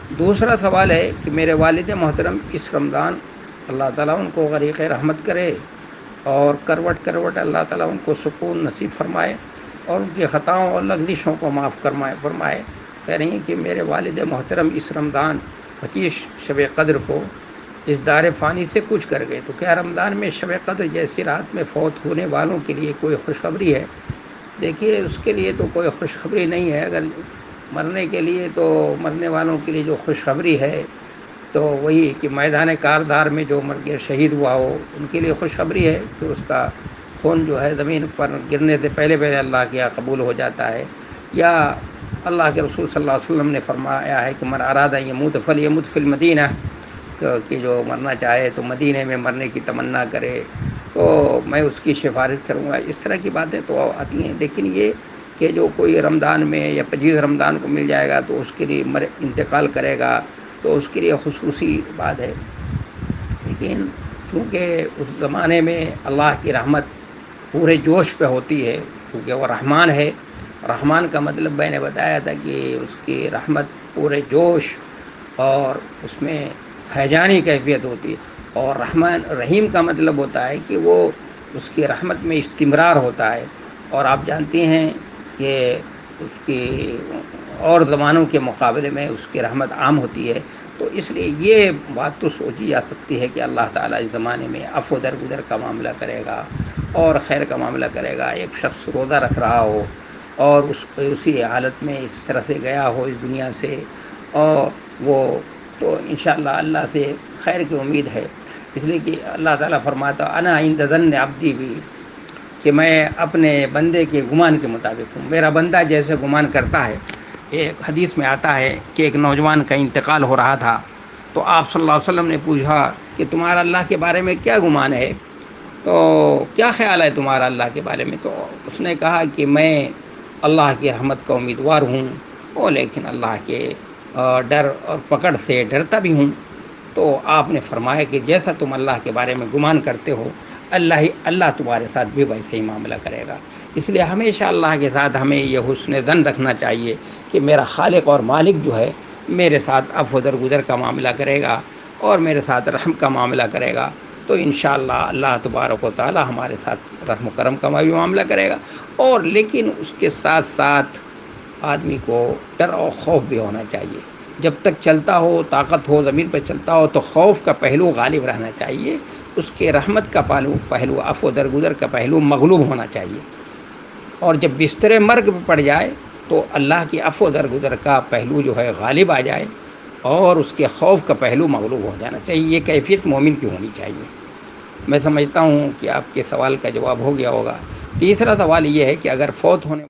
دوسرا سوال ہے کہ میرے والد محترم اس رمضان اللہ تعالیٰ ان کو غریق رحمت کرے اور کروٹ کروٹ اللہ تعالیٰ ان کو سکون نصیب فرمائے اور ان کی خطاؤں اور لغزشوں کو معاف فرمائے۔ کہہ رہی ہیں کہ میرے والد محترم اس رمضان 25 شب قدر کو اس دار فانی سے کچھ کر گئے، تو کیا رمضان میں شب قدر جیسی رات میں فوت ہونے والوں کے لیے کوئی خوشخبری ہے؟ دیکھیے اس کے لیے تو کوئی خوشخبری نہیں ہے۔ اگر مرنے کے لیے تو مرنے والوں کے لیے جو خوشخبری ہے تو وہی کہ میدان کاردار میں جو مر کے شہید ہوا ہو ان کے لیے خوشخبری ہے کہ اس کا خون جو ہے زمین پر گرنے سے پہلے اللہ کے یہاں قبول ہو جاتا ہے، یا اللہ کے رسول صلی اللہ علیہ وسلم نے فرمایا ہے کہ من اراد یموت فلیمت فی المدینہ، تو کہ جو مرنا چاہے تو مدینے میں مرنے کی تمنا کرے تو میں اس کی سفارش کروں گا۔ اس طرح کی باتیں تو آتی ہیں، لیکن یہ کہ جو کوئی رمضان میں یا 25 رمضان کو مل جائے گا تو اس کے لیے انتقال کرے گا تو اس کے لیے خصوصی بات ہے۔ لیکن چونکہ اس زمانے میں اللہ کی رحمت پورے جوش پہ ہوتی ہے، کیونکہ وہ رحمان ہے۔ رحمان کا مطلب میں نے بتایا تھا کہ اس کی رحمت پورے جوش اور اس میں ہیجانی کیفیت ہوتی ہے، اور رحیم کا مطلب ہوتا ہے کہ وہ اس کی رحمت میں استمرار ہوتا ہے، اور آپ جانتے ہیں کہ اس کی اور زمانوں کے مقابلے میں اس کی رحمت عام ہوتی ہے۔ تو اس لیے یہ بات تو سوچی جا سکتی ہے کہ اللہ تعالیٰ اس زمانے میں عفو درگزر کا معاملہ کرے گا اور خیر کا معاملہ کرے گا۔ ایک شخص روزہ رکھ رہا ہو اور اسی حالت میں اس طرح سے گیا ہو اس دنیا سے، اور وہ تو انشاءاللہ اللہ سے خیر کی امید ہے، اس لیے کہ اللہ تعالیٰ فرماتا انا عند ظن عبدی بھی، کہ میں اپنے بندے کے گمان کے مطابق ہوں، میرا بندہ جیسے گمان کرتا ہے۔ ایک حدیث میں آتا ہے کہ ایک نوجوان کا انتقال ہو رہا تھا، تو آپ صلی اللہ علیہ وسلم نے پوچھا کہ تمہارا اللہ کے بارے میں کیا گمان ہے، تو کیا خیال ہے تمہارا اللہ کے بارے میں؟ تو اس نے کہا کہ میں اللہ کی رحمت کا امیدوار ہوں، اور لیکن اللہ کے ڈر اور پکڑ سے ڈرتا بھی ہوں۔ تو آپ نے فرمایا کہ جیسا تم اللہ کے بارے میں گمان کرتے ہو اللہ تمہارے ساتھ بھی ویسے ہی معاملہ کرے گا۔ اس لیے ہمیشہ اللہ کے ساتھ ہمیں یہ حسن ظن رکھنا چاہیے کہ میرا خالق اور مالک جو ہے میرے ساتھ عفو درگزر کا معاملہ کرے گا اور میرے ساتھ رحم کا معاملہ کرے گا، تو انشاءاللہ اللہ تبارک و تعالی ہمارے ساتھ رحم و کرم کا بھی معاملہ کرے گا۔ اور لیکن اس کے ساتھ ساتھ آدمی کو ڈر اور خوف بھی ہونا چاہیے۔ جب تک چلتا ہو، طاقت ہو، زمین پہ چلتا ہو، تو خوف کا پہلو غالب رہنا چاہیے، اس کے رحمت کا پہلو عفو درگزر کا پہلو مغلوب ہونا چاہیے، اور جب بستر مرگ پہ پڑ جائے تو اللہ کی عفو درگزر کا پہلو جو ہے غالب آ جائے اور اس کے خوف کا پہلو مغلوب ہو جانا چاہیے۔ یہ کیفیت مومن کی ہونی چاہیے۔ میں سمجھتا ہوں کہ آپ کے سوال کا جواب ہو گیا ہوگا۔ تیسرا سوال یہ ہے کہ اگر فوت ہونے